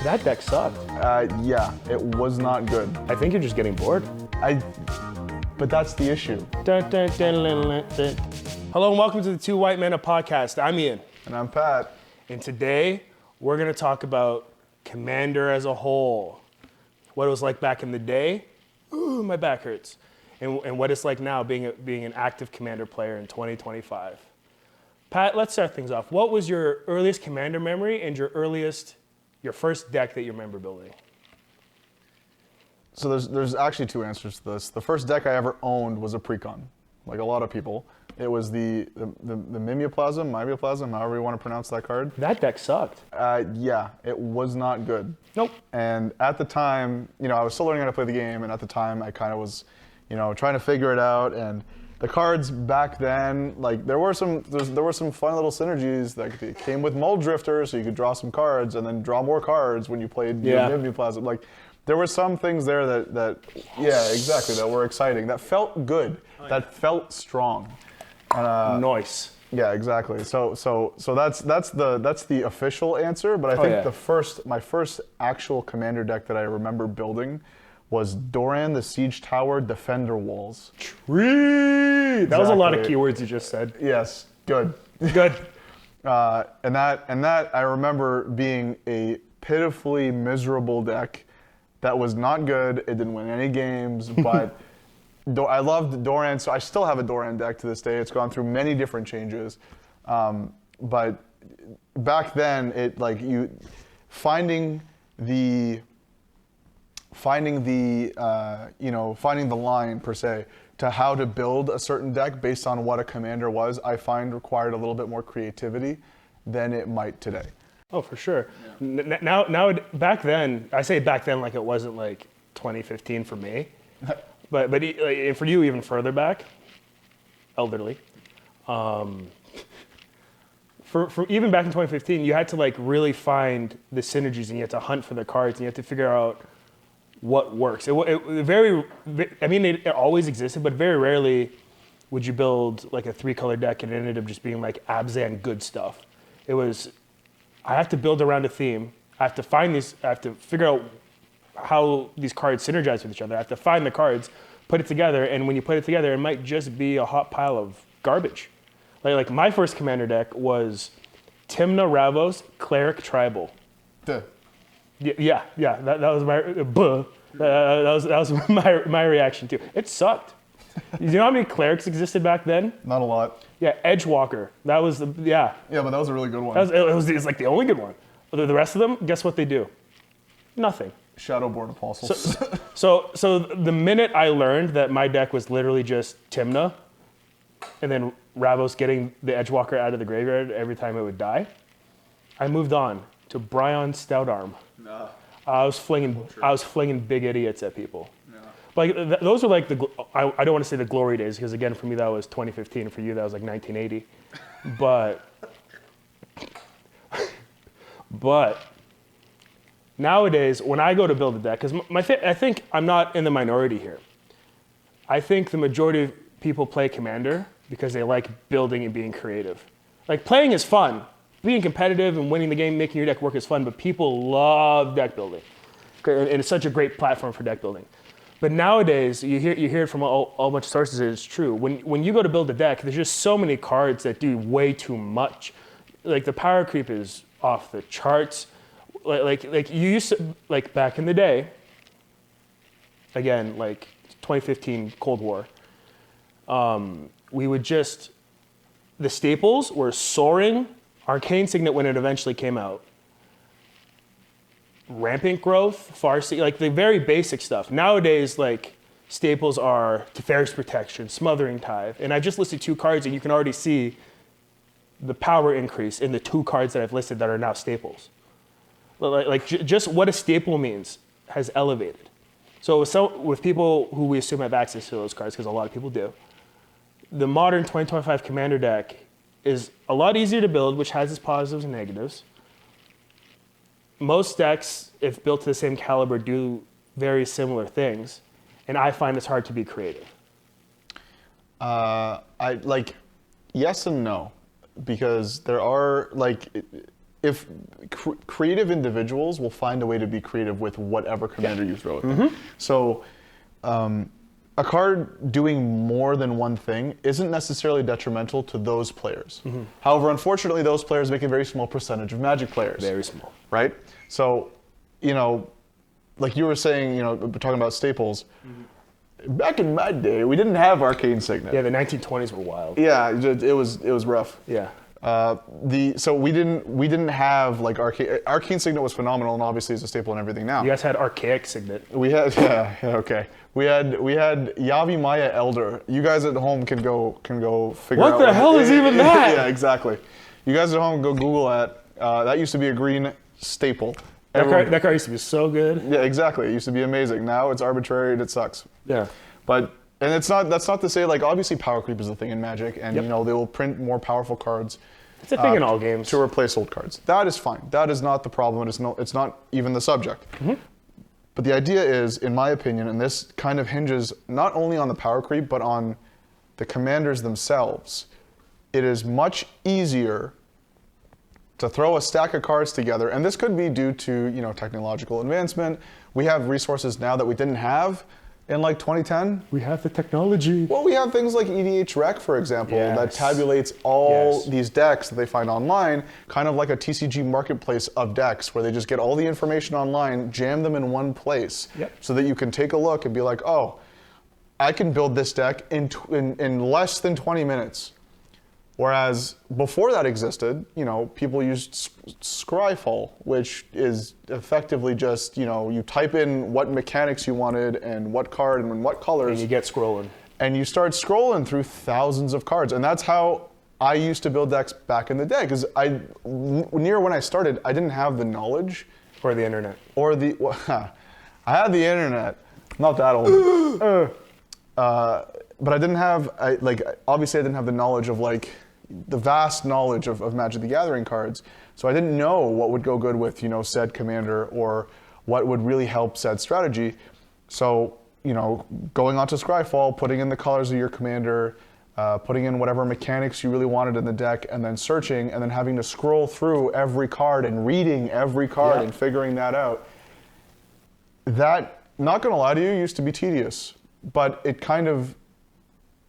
That deck sucked. Yeah, it was not good. I think you're just getting bored. But that's the issue. Hello and welcome to the Two White Men a podcast. I'm Ian. And I'm Pat. And today we're going to talk about Commander as a whole. What it was like back in the day. Ooh, my back hurts. And what it's like now being an active Commander player in 2025. Pat, let's start things off. What was your earliest Commander memory and your first deck that you remember building? So there's actually two answers to this. The first deck I ever owned was a Precon, like a lot of people. It was the Mimeoplasm, however you want to pronounce that card. That deck sucked. Yeah, it was not good. Nope. And at the time, I was still learning how to play the game, and at the time I kind of was, trying to figure it out. And the cards back then, like there were some fun little synergies that came with Mold Drifter, so you could draw some cards and then draw more cards when you played Mimeoplasm. Like there were some things there that were exciting, that felt good, that felt strong. Nice. Yeah, exactly. So that's the official answer. But I think my first actual Commander deck that I remember building was Doran the Siege Tower Defender Walls. Tree. That was a lot of keywords you just said. Yes, good. Good. And that I remember being a pitifully miserable deck that was not good. It didn't win any games, but I loved Doran, so I still have a Doran deck to this day. It's gone through many different changes, but back then, finding the line per se to how to build a certain deck based on what a commander was, I find required a little bit more creativity than it might today. Oh, for sure. Yeah. Now, back then, I say back then like it wasn't like 2015 for me, but for you even further back, elderly. For even back in 2015, you had to like really find the synergies and you had to hunt for the cards and you had to figure out what works. It always existed, but very rarely would you build like a 3-color deck and it ended up just being like Abzan good stuff. It was, I have to build around a theme. I have to figure out how these cards synergize with each other. I have to find the cards, put it together, and when you put it together, it might just be a hot pile of garbage. Like my first Commander deck was Tymna Ravos Cleric Tribal. Duh. Yeah. That was my that was my reaction too. It sucked. You know how many clerics existed back then? Not a lot. Yeah, Edgewalker. That was Yeah, but that was a really good one. It's like the only good one. The rest of them, guess what they do? Nothing. Shadowborn Apostles. So the minute I learned that my deck was literally just Tymna, and then Ravos getting the Edgewalker out of the graveyard every time it would die, I moved on to Bryon Stoutarm. No. I was flinging big idiots at people. No. Like those are like I don't want to say the glory days because again for me that was 2015. For you that was like 1980. But nowadays when I go to build a deck, because I think I'm not in the minority here. I think the majority of people play Commander because they like building and being creative. Like playing is fun. Being competitive and winning the game, making your deck work is fun, but people love deck building. And it's such a great platform for deck building. But nowadays, you hear it from a bunch of sources, it's true. When you go to build a deck, there's just so many cards that do way too much. Like the power creep is off the charts. Like you used to, like back in the day, again, like 2015 Cold War, the staples were Soaring, Arcane Signet when it eventually came out, Rampant Growth, Farseek, like the very basic stuff. Nowadays, like staples are Teferi's Protection, Smothering Tithe, and I just listed 2 cards and you can already see the power increase in the 2 cards that I've listed that are now staples. Just what a staple means has elevated. So with people who we assume have access to those cards, because a lot of people do, the modern 2025 Commander deck is a lot easier to build, which has its positives and negatives. Most decks, if built to the same caliber, do very similar things, and I find it's hard to be creative. Yes and no, because there are if creative individuals will find a way to be creative with whatever commander you throw at them. So a card doing more than one thing isn't necessarily detrimental to those players. However, unfortunately, those players make a very small percentage of Magic players. Very small. Right? So, you know, like you were saying, you know, talking about staples, back in my day, we didn't have Arcane Signet. Yeah, the 1920s were wild. Yeah, it was rough. Yeah. So we didn't have like Arcane Signet was phenomenal and obviously is a staple in everything now. You guys had Archaic Signet. We had okay. We had Yavi Maya Elder. You guys at home can go figure out what the hell is even that? Yeah, exactly. You guys at home go Google that. That used to be a green staple. That card used to be so good. Yeah, exactly. It used to be amazing. Now it's arbitrary and it sucks. Yeah. But that's not to say like obviously power creep is a thing in Magic and you know they will print more powerful cards. It's a thing in all games. To replace old cards. That is fine. That is not the problem. It's not even the subject. But the idea is, in my opinion, and this kind of hinges not only on the power creep, but on the commanders themselves, it is much easier to throw a stack of cards together, and this could be due to, you know, technological advancement. We have resources now that we didn't have in like 2010. We have the technology. Well, we have things like EDH Rec, for example, that tabulates all these decks that they find online, kind of like a TCG marketplace of decks, where they just get all the information online, jam them in one place, so that you can take a look and be like, oh, I can build this deck in less than 20 minutes. Whereas before that existed, you know, people used Scryfall, which is effectively just, you know, you type in what mechanics you wanted and what card and what colors. And you get scrolling. And you start scrolling through thousands of cards. And that's how I used to build decks back in the day. Because near when I started, I didn't have the knowledge. Or the internet. Or the, well, I had the internet. Not that old. But I didn't have, obviously I didn't have the knowledge of like, the vast knowledge of Magic the Gathering cards. So I didn't know what would go good with, you know, said commander or what would really help said strategy. So, you know, going onto Scryfall, putting in the colors of your commander, putting in whatever mechanics you really wanted in the deck, and then searching, and then having to scroll through every card and reading every card and figuring that out. That, not gonna lie to you, used to be tedious, but it kind of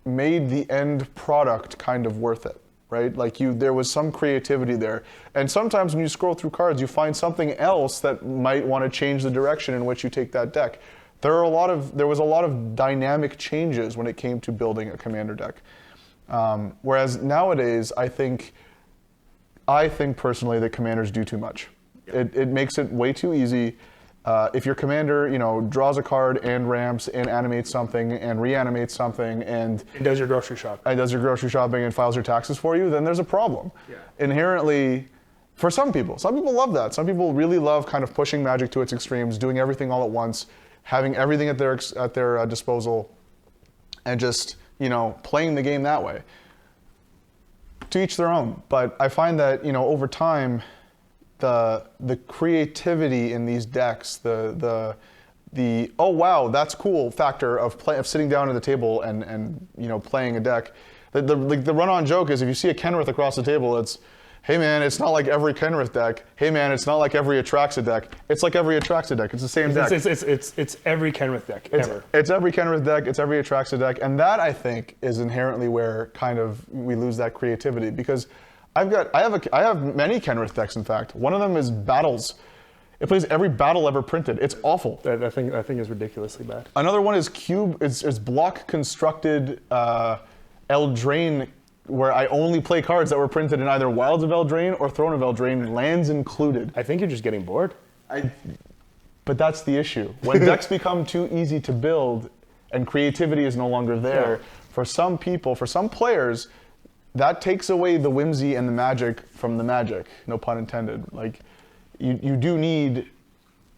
made the end product kind of worth it. Right? Like there was some creativity there. And sometimes when you scroll through cards, you find something else that might want to change the direction in which you take that deck. There was a lot of dynamic changes when it came to building a commander deck. Whereas nowadays, I think personally that commanders do too much. It makes it way too easy. If your commander, you know, draws a card and ramps and animates something and reanimates something and does your grocery shopping. And does your grocery shopping and files your taxes for you, then there's a problem. Inherently, for some people love that. Some people really love kind of pushing Magic to its extremes, doing everything all at once, having everything at their disposal, and just, you know, playing the game that way. To each their own. But I find that, you know, over time, the creativity in these decks, the oh wow, that's cool factor of sitting down at the table and you know, playing a deck. The run-on joke is if you see a Kenrith across the table, it's, hey man, it's not like every Kenrith deck. Hey man, it's not like every Atraxa deck. It's like every Atraxa deck. It's the same deck. It's every Kenrith deck ever. It's every Kenrith deck. It's every Atraxa deck, and that I think is inherently where kind of we lose that creativity because. I have many Kenrith decks, in fact. One of them is Battles. It plays every battle ever printed. It's awful. That thing is ridiculously bad. Another one is it's block constructed Eldraine, where I only play cards that were printed in either Wilds of Eldraine or Throne of Eldraine, lands included. I think you're just getting bored. But that's the issue. When decks become too easy to build and creativity is no longer there, for some people, for some players, that takes away the whimsy and the magic from the magic, no pun intended. Like, you do need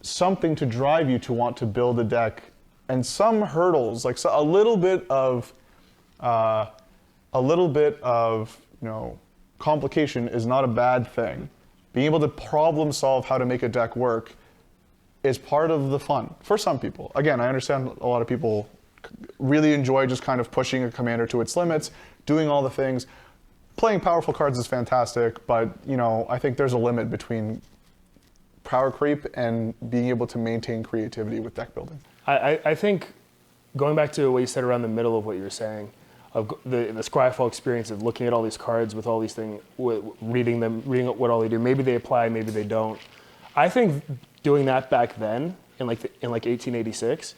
something to drive you to want to build a deck, and some hurdles, like a little bit of, you know, complication is not a bad thing. Being able to problem solve how to make a deck work is part of the fun for some people. Again, I understand a lot of people really enjoy just kind of pushing a commander to its limits, doing all the things. playing powerful cards is fantastic, but I think there's a limit between power creep and being able to maintain creativity with deck building. I think going back to what you said around the middle of what you were saying, of the Scryfall experience of looking at all these cards with all these things, reading what all they do. Maybe they apply, maybe they don't. I think doing that back then in like 1886,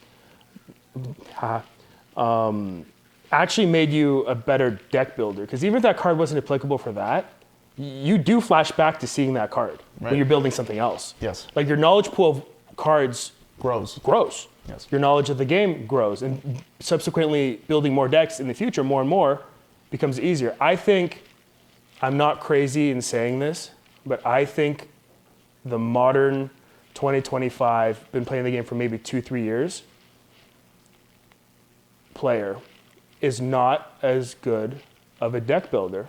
actually made you a better deck builder. Because even if that card wasn't applicable for that, you do flash back to seeing that card when you're building something else. Yes. Like your knowledge pool of cards Grows. Yes. Your knowledge of the game grows, and subsequently building more decks in the future, more and more, becomes easier. I think, I'm not crazy in saying this, but I think the modern 2025, been playing the game for maybe 2-3 years, player is not as good of a deck builder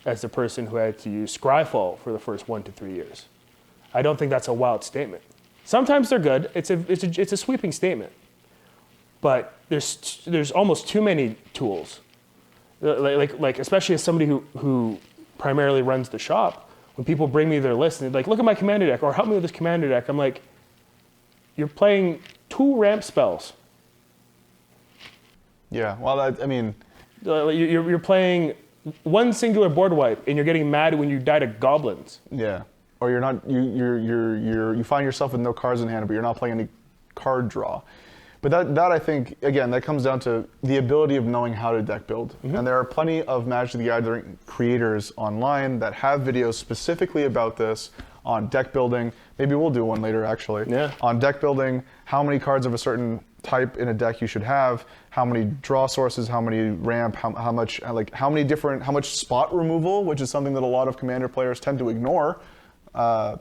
as the person who had to use Scryfall for the first 1 to 3 years. I don't think that's a wild statement. Sometimes they're good. It's a sweeping statement, but there's almost too many tools. Like especially as somebody who primarily runs the shop, when people bring me their list and they're like, look at my commander deck, or help me with this commander deck, I'm like, you're playing 2 ramp spells. Yeah. Well, I mean, you're playing 1 singular board wipe, and you're getting mad when you die to goblins. Yeah. Or you're not, you find yourself with no cards in hand, but you're not playing any card draw. But that I think, again, that comes down to the ability of knowing how to deck build. Mm-hmm. And there are plenty of Magic the Gathering creators online that have videos specifically about this on deck building. Maybe we'll do one later, actually. Yeah. On deck building, how many cards of a certain type in a deck you should have, how many draw sources, how many ramp, how much spot removal, which is something that a lot of Commander players tend to ignore.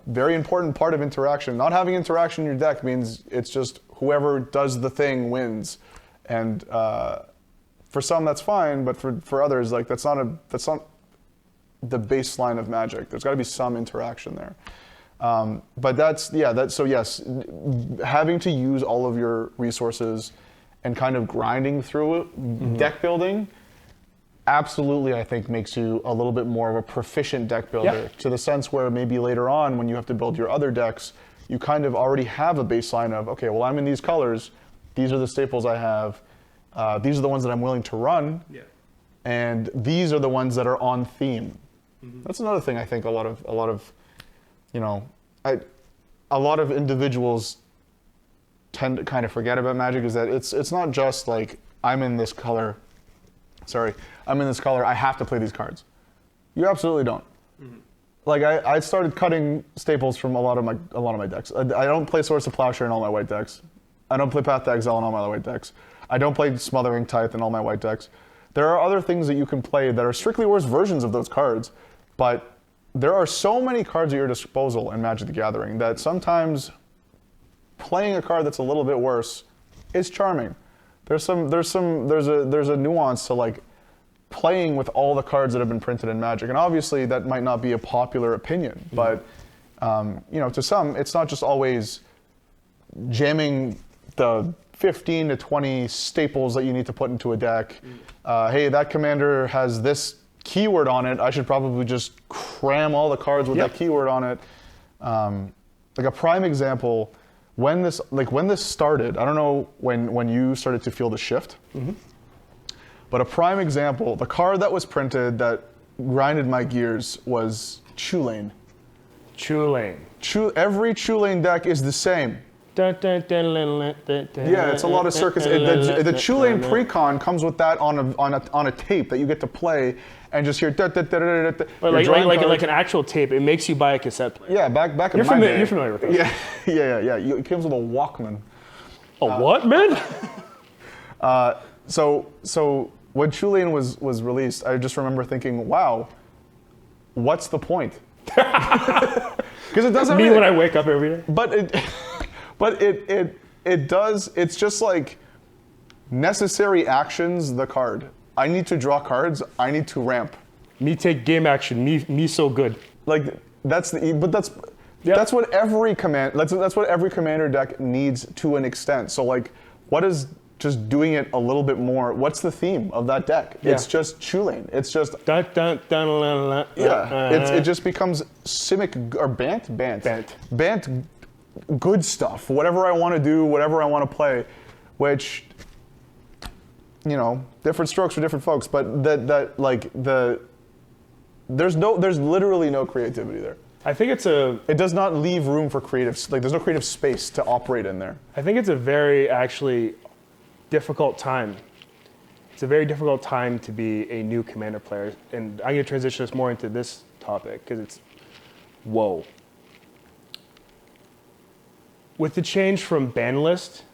Very important part of interaction. Not having interaction in your deck means it's just whoever does the thing wins, and for some that's fine, but for others, like that's not the baseline of Magic. There's got to be some interaction there. But so yes, having to use all of your resources and kind of grinding through it, deck building. Absolutely, I think makes you a little bit more of a proficient deck builder, to the sense where maybe later on when you have to build your other decks, you kind of already have a baseline of, okay, well, I'm in these colors, these are the staples I have, these are the ones that I'm willing to run, and these are the ones that are on theme. Mm-hmm. That's another thing I think a lot of individuals tend to kind of forget about Magic, is that it's not just like I'm in this color, I have to play these cards. You absolutely don't. Mm-hmm. Like I started cutting staples from a lot of my decks. I don't play Swords to Plowshare in all my white decks. I don't play Path to Exile in all my white decks. I don't play Smothering Tithe in all my white decks. There are other things that you can play that are strictly worse versions of those cards, but there are so many cards at your disposal in Magic the Gathering that sometimes playing a card that's a little bit worse is charming. There's a nuance to like playing with all the cards that have been printed in Magic, and obviously that might not be a popular opinion, but to some, it's not just always jamming the 15 to 20 staples that you need to put into a deck. Hey, that commander has this keyword on it. I should probably just cram all the cards with that keyword on it. Like a prime example. When this started, I don't know when you started to feel the shift, but a prime example, the card that was printed that grinded my gears was Chulane. Every Chulane deck is the same. Yeah, it's a lot of circus. The Chulane precon comes with that on a tape that you get to play and just hear. Like an actual tape. It makes you buy a cassette player. Yeah, back in my day. You're familiar with it. Yeah. It comes with a Walkman. What, man? So when Chulane was released, I just remember thinking, wow, what's the point? Because it does everything. Me when I wake up every day. But it does. It's just like necessary actions. The card. I need to draw cards. I need to ramp. Me take game action. Me so good. Like that's what every commander deck needs to an extent. So like, what does just doing it a little bit more. What's the theme of that deck? Yeah. It's just shoelane. It's just Dun, dun, dun, la, la, it just becomes Simic or Bant good stuff. Whatever I want to do, whatever I want to play, which different strokes for different folks. But there's literally no creativity there. I think it does not leave room for there's no creative space to operate in there. I think it's a very actually difficult time. It's a very difficult time to be a new Commander player. And I'm going to transition us more into this topic because it's, whoa. With the change from ban list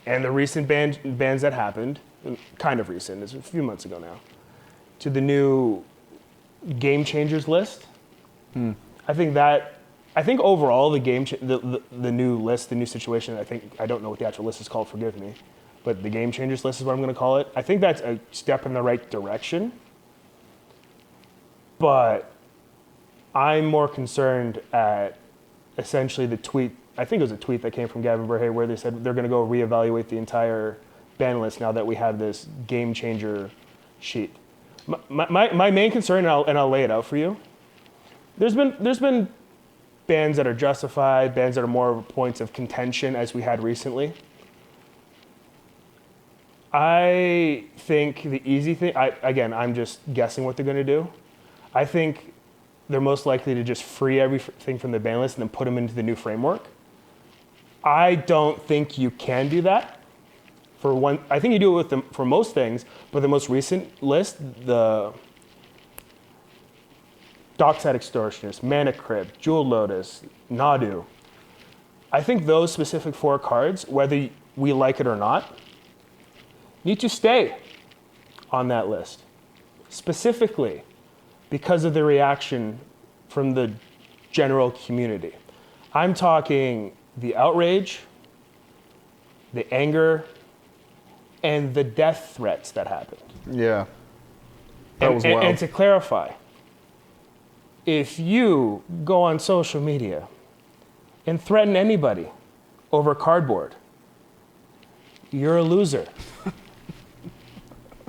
and the recent bans that happened, kind of recent, it's a few months ago now, to the new game changers list, I think overall the new list, the new situation, I don't know what the actual list is called, forgive me, but the game changers list is what I'm going to call it. I think that's a step in the right direction, but I'm more concerned at essentially the tweet. I think it was a tweet that came from Gavin Verhey where they said they're going to go reevaluate the entire ban list now that we have this game changer sheet. My main concern, and I'll lay it out for you. There's been bans that are justified, bans that are more points of contention as we had recently. I think the easy thing, I'm just guessing what they're going to do. I think they're most likely to just free everything from the ban list and then put them into the new framework. I don't think you can do that. For one, I think you do it with them for most things, but the most recent list, the Dockside Extortionist, Mana Crypt, Jewel Lotus, Nadu, I think those specific 4 cards, whether we like it or not, need to stay on that list, specifically because of the reaction from the general community. I'm talking the outrage, the anger, and the death threats that happened. Yeah. That was wild. And to clarify, if you go on social media and threaten anybody over cardboard, you're a loser.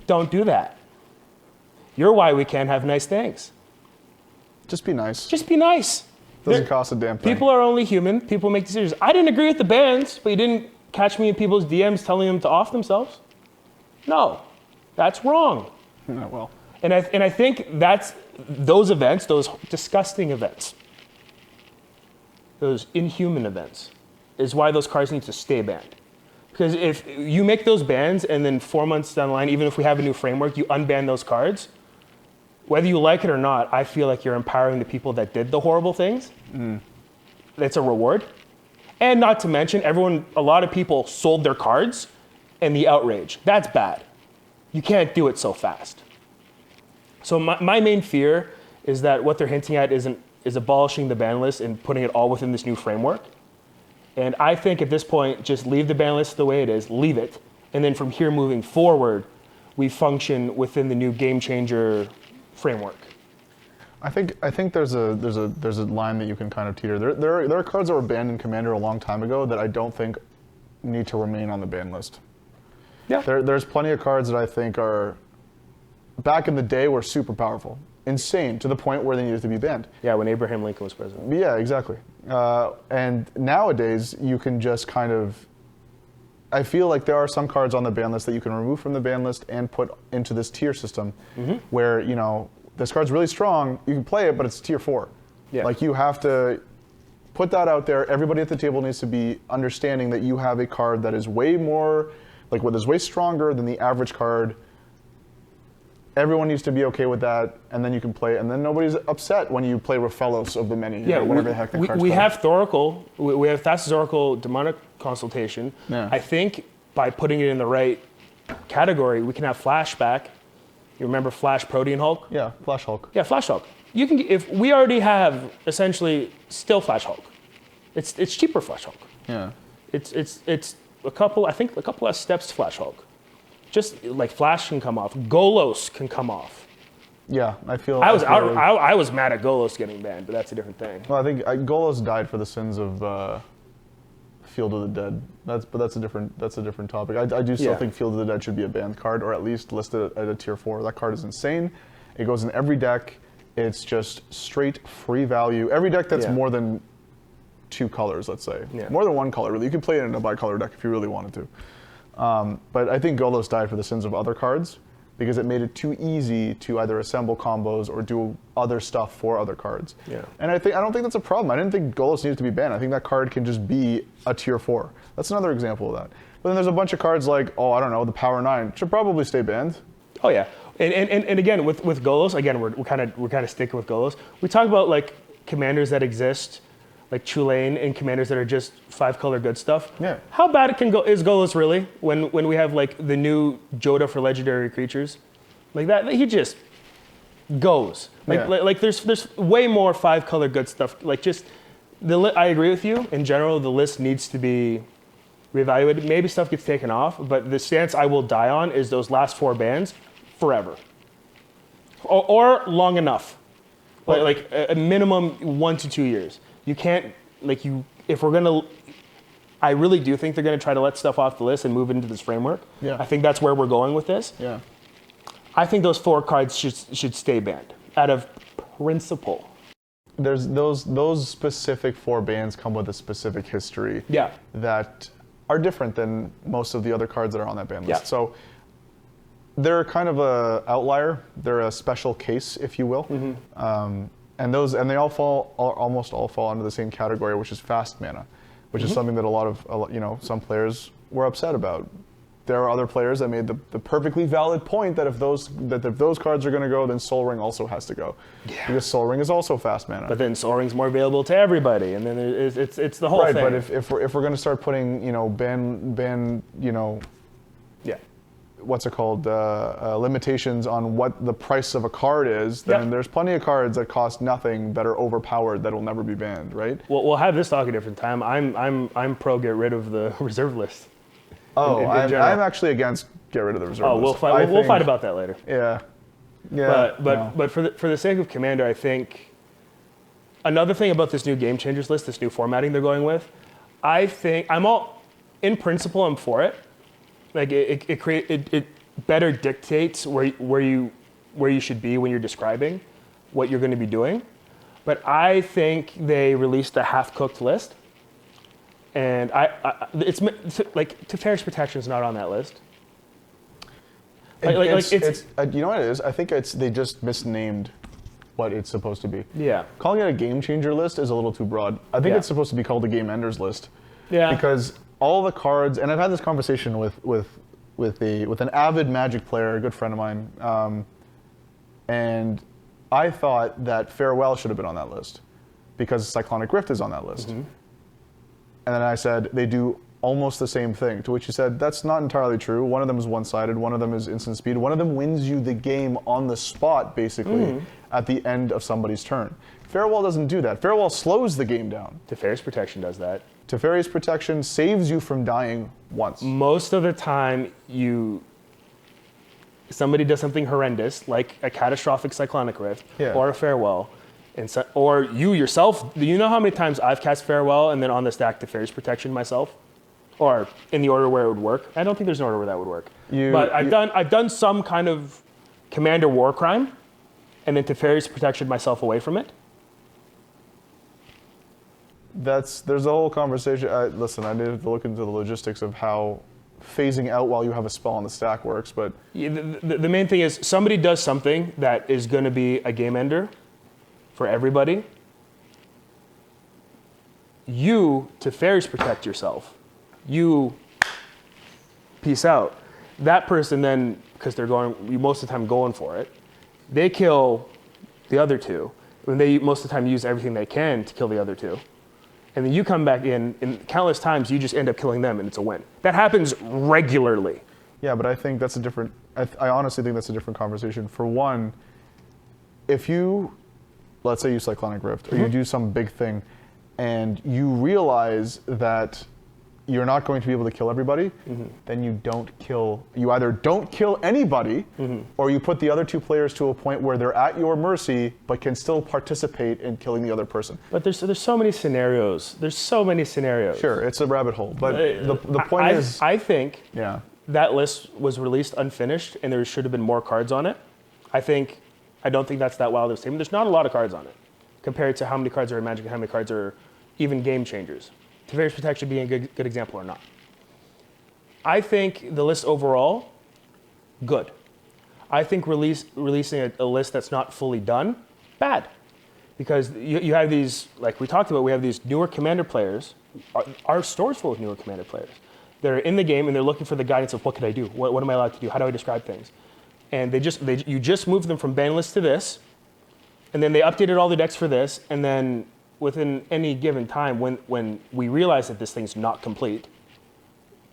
Don't do that. You're why we can't have nice things. Just be nice. Just be nice. Doesn't cost a damn thing. People are only human. People make decisions. I didn't agree with the bans, but you didn't catch me in people's DMs telling them to off themselves. No, that's wrong. Yeah, well. And I think that's those events, those disgusting events, those inhuman events, is why those cards need to stay banned. Because if you make those bans and then 4 months down the line, even if we have a new framework, you unban those cards, whether you like it or not, I feel like you're empowering the people that did the horrible things. That's a reward. And not to mention, a lot of people sold their cards and the outrage. That's bad. You can't do it so fast. So my main fear is that what they're hinting at is abolishing the ban list and putting it all within this new framework. And I think at this point, just leave the ban list the way it is, leave it. And then from here moving forward, we function within the new game changer framework. I think there's a line that you can kind of teeter. There are cards that were banned in Commander a long time ago that I don't think need to remain on the ban list. Yeah. There's plenty of cards that I think are, back in the day, were super powerful. Insane, to the point where they needed to be banned. Yeah, when Abraham Lincoln was president. Yeah, exactly. And nowadays, you can just kind of, I feel like there are some cards on the ban list that you can remove from the ban list and put into this tier system where, this card's really strong, you can play it, but it's tier 4. Yeah. Like, you have to put that out there. Everybody at the table needs to be understanding that you have a card that is way more, what is way stronger than the average card. Everyone needs to be okay with that, and then you can play it, and then nobody's upset when you play Raphaelos of the Many, Yeah, or whatever the heck the card's we called. have Thoracle, we have Thassa's Oracle Demonic Consultation. Yeah. I think by putting it in the right category, we can have Flashback. You remember Flash Protean Hulk? Yeah, Flash Hulk. Yeah, Flash Hulk. You can, if we already have essentially still Flash Hulk, it's cheaper Flash Hulk. Yeah. It's a couple less steps to Flash Hulk. Just like Flash can come off, Golos can come off. Yeah, I feel. I was mad at Golos getting banned, but that's a different thing. Well, I think Golos died for the sins of Field of the Dead. That's a different topic. I do still think Field of the Dead should be a banned card, or at least listed at a tier 4. That card is insane. It goes in every deck. It's just straight free value. Every deck that's more than 2 colors, let's say. Yeah. More than 1 color, really. You can play it in a bicolor deck if you really wanted to. But I think Golos died for the sins of other cards, because it made it too easy to either assemble combos or do other stuff for other cards. Yeah. And I don't think that's a problem. I didn't think Golos needed to be banned. I think that card can just be a tier 4. That's another example of that. But then there's a bunch of cards like, I don't know, the Power 9 should probably stay banned. Oh yeah. And again, with Golos, again, we're kind of sticking with Golos. We talk about like commanders that exist, like Chulane, and commanders that are just 5-color good stuff. Yeah. How bad is Golos really when we have like the new Joda for legendary creatures, like that? He just goes. Like there's way more 5-color good stuff. Like just I agree with you. In general, the list needs to be reevaluated. Maybe stuff gets taken off, but the stance I will die on is those last 4 bans forever, or long enough, like a minimum 1 to 2 years. You can't, if we're gonna, I really do think they're gonna try to let stuff off the list and move into this framework. Yeah. I think that's where we're going with this. Yeah. I think those 4 cards should stay banned out of principle. There's those specific 4 bans come with a specific history. Yeah. That are different than most of the other cards that are on that ban list. Yeah. So they're kind of a outlier. They're a special case, if you will. Mm-hmm. And they almost all fall under the same category, which is fast mana, which is something that a lot of some players were upset about. There are other players that made the perfectly valid point that if those cards are going to go, then Sol Ring also has to go, because Sol Ring is also fast mana. But then Sol Ring's more available to everybody, and then it's the whole thing. Right, but if we're going to start putting ban what's it called, limitations on what the price of a card is, then there's plenty of cards that cost nothing that are overpowered that will never be banned, right? Well, we'll have this talk a different time. I'm pro get rid of the reserve list. Oh, I'm actually against get rid of the reserve list. We'll fight about that later. Yeah. But for the sake of Commander, I think another thing about this new Game Changers list, this new formatting they're going with, I think in principle, I'm for it. Like it better dictates where you should be when you're describing what you're going to be doing. But I think they released a half-cooked list, and it's like Teferi's Protection is not on that list. You know what it is? I think they just misnamed what it's supposed to be. Yeah. Calling it a Game Changer list is a little too broad. I think it's supposed to be called a Game Enders list. Yeah. Because all the cards, and I've had this conversation with an avid Magic player, a good friend of mine, and I thought that Farewell should have been on that list because Cyclonic Rift is on that list. Mm-hmm. And then I said they do almost the same thing, to which he said that's not entirely true. One of them is one-sided, one of them is instant speed, one of them wins you the game on the spot, basically, at the end of somebody's turn. Farewell doesn't do that. Farewell slows the game down. Teferi's Protection does that. Teferi's Protection saves you from dying once. Most of the time, somebody does something horrendous, like a catastrophic Cyclonic Rift or a Farewell, or you yourself. Do you know how many times I've cast Farewell and then on the stack Teferi's Protection myself? Or in the order where it would work? I don't think there's an order where that would work. But I've done some kind of Commander war crime, and then Teferi's Protection myself away from it. There's a whole conversation. Listen, I needed to look into the logistics of how phasing out while you have a spell on the stack works, but the main thing is somebody does something that is going to be a game ender for everybody. You Teferi's protect yourself. You peace out. That person then, because you most of the time going for it, they kill the other two. When they most of the time use everything they can to kill the other two. And then you come back in, and countless times you just end up killing them and it's a win. That happens regularly. Yeah, but I think that's I honestly think that's a different conversation. For one, if you, let's say you Cyclonic Rift, or you do some big thing, and you realize that you're not going to be able to kill everybody, then you either don't kill anybody, or you put the other two players to a point where they're at your mercy, but can still participate in killing the other person. But there's so many scenarios. There's so many scenarios. Sure, it's a rabbit hole, but the point is... I think yeah. that list was released unfinished, and there should have been more cards on it. I don't think that's that wild of a statement. There's not a lot of cards on it, compared to how many cards are in Magic and how many cards are even game changers. Teferi's Protection being a good example or not. I think the list overall, good. I think releasing a list that's not fully done, bad. Because you have these, like we talked about, we have these newer Commander players. Our store's full of newer Commander players. They're in the game and they're looking for the guidance of what could I do? What am I allowed to do? How do I describe things? And you just move them from ban list to this, and then they updated all the decks for this, and then within any given time, when we realize that this thing's not complete,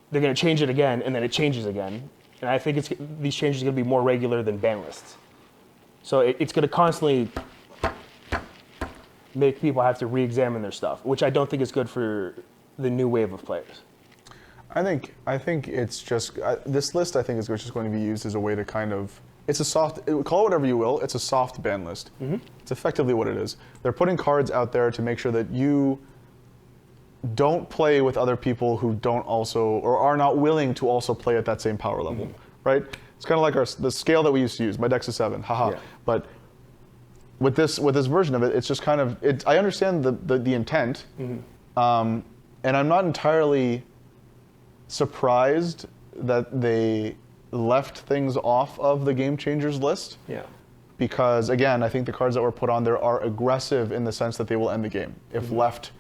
they're going to change it again, and then it changes again. And I think these changes are going to be more regular than ban lists. So it's going to constantly make people have to re-examine their stuff, which I don't think is good for the new wave of players. I think it's just this list. I think is just going to be used as a way to kind of. It's a soft. Call it whatever you will. It's a soft ban list. It's effectively what it is. They're putting cards out there to make sure that you don't play with other people who don't also or are not willing to also play at that same power level, right? It's kind of like the scale that we used to use. My deck's a 7, haha. Yeah. But with this version of it, it's just kind of. I understand the intent, and I'm not entirely surprised that they left things off of the Game Changers list. Yeah. Because again, I think the cards that were put on there are aggressive in the sense that they will end the game. If left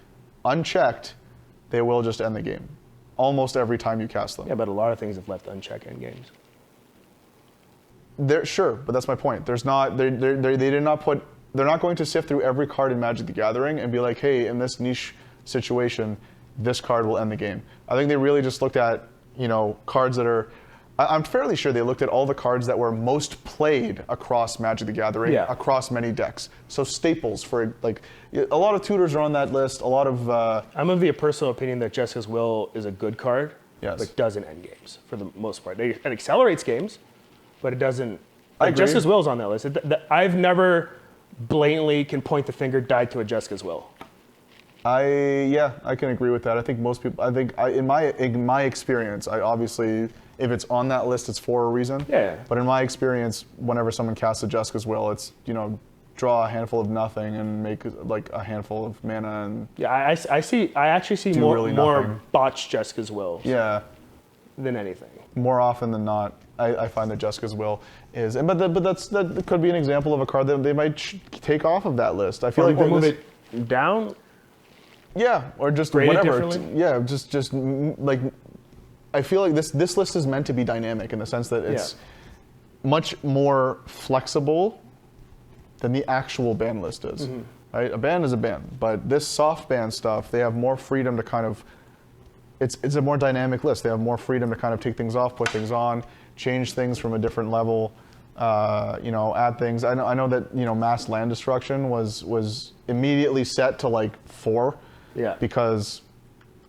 unchecked, they will just end the game. Almost every time you cast them. Yeah, but a lot of things have left unchecked end games. Sure, but that's my point. There's not they did not put they're not going to sift through every card in Magic the Gathering and be like, hey, in this niche situation, this card will end the game. I think they really just looked at, cards that are. I'm fairly sure they looked at all the cards that were most played across Magic the Gathering, across many decks. So staples for a lot of tutors are on that list. A lot of. I'm of the personal opinion that Jessica's Will is a good card, yes, but doesn't end games for the most part. It accelerates games, but it doesn't. Jessica's Will is on that list. I've never blatantly can point the finger died to a Jessica's Will. I can agree with that. I think most people. In my experience, obviously if it's on that list, it's for a reason. Yeah. But in my experience, whenever someone casts a Jessica's Will, it's draw a handful of nothing and make a handful of mana and. Yeah, I actually see more botched Jessica's Will. Yeah. Than anything. More often than not, I find that Jessica's Will is, that could be an example of a card that they might take off of that list. I feel like they move it down. Yeah, or just grade whatever. It just like I feel like this list is meant to be dynamic in the sense that it's much more flexible than the actual ban list is. Right? A ban is a ban, but this soft ban stuff, they have more freedom to kind of. It's a more dynamic list. They have more freedom to kind of take things off, put things on, change things from a different level. Add things. I know that mass land destruction was immediately set to 4. Yeah. Because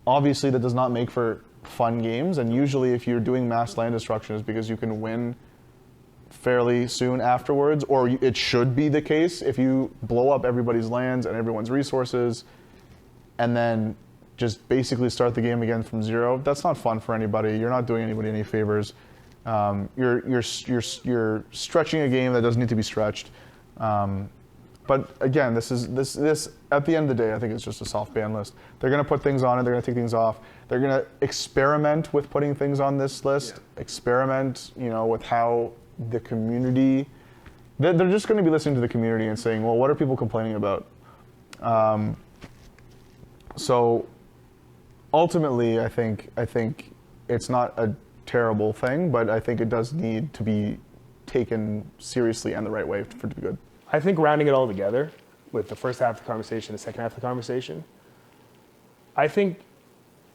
obviously that does not make for fun games, and usually if you're doing mass land destruction is because you can win fairly soon afterwards, or it should be the case if you blow up everybody's lands and everyone's resources, and then just basically start the game again from zero. That's not fun for anybody. You're not doing anybody any favors. You're stretching a game that doesn't need to be stretched. But again, this at the end of the day, I think it's just a soft ban list. They're going to put things on it. They're going to take things off. They're going to experiment with putting things on this list. Yeah. Experiment, with how the community. They're just going to be listening to the community and saying, well, what are people complaining about? So ultimately, I think it's not a terrible thing, but I think it does need to be taken seriously and the right way for it to be good. I think rounding it all together with the first half of the conversation, the second half of the conversation, I think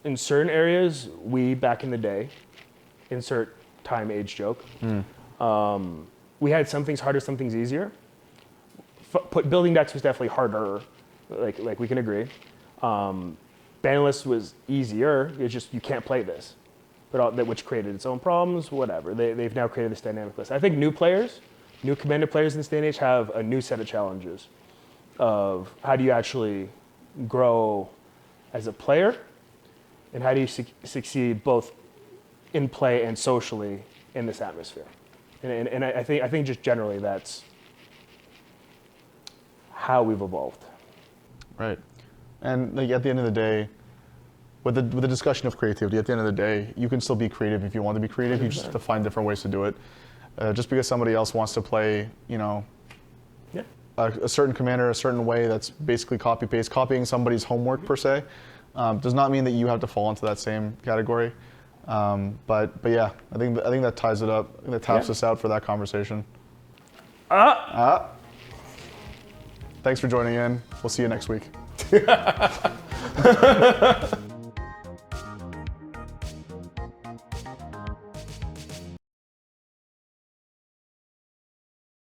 in certain areas, we back in the day, insert time age joke, we had some things harder, some things easier. Building decks was definitely harder, like we can agree. Banless was easier. It's just you can't play this, which created its own problems. Whatever. They've now created this dynamic list. I think new Commander players in this day and age have a new set of challenges of how do you actually grow as a player, and how do you succeed both in play and socially in this atmosphere. And I think just generally that's how we've evolved. Right. And like at the end of the day, with the discussion of creativity, at the end of the day, you can still be creative if you want to be creative. 100%. You just have to find different ways to do it. Just because somebody else wants to play, a certain commander a certain way that's basically copy-paste, copying somebody's homework per se, does not mean that you have to fall into that same category. But yeah, I think that ties it up. I think that taps us out for that conversation. Thanks for joining in. We'll see you next week.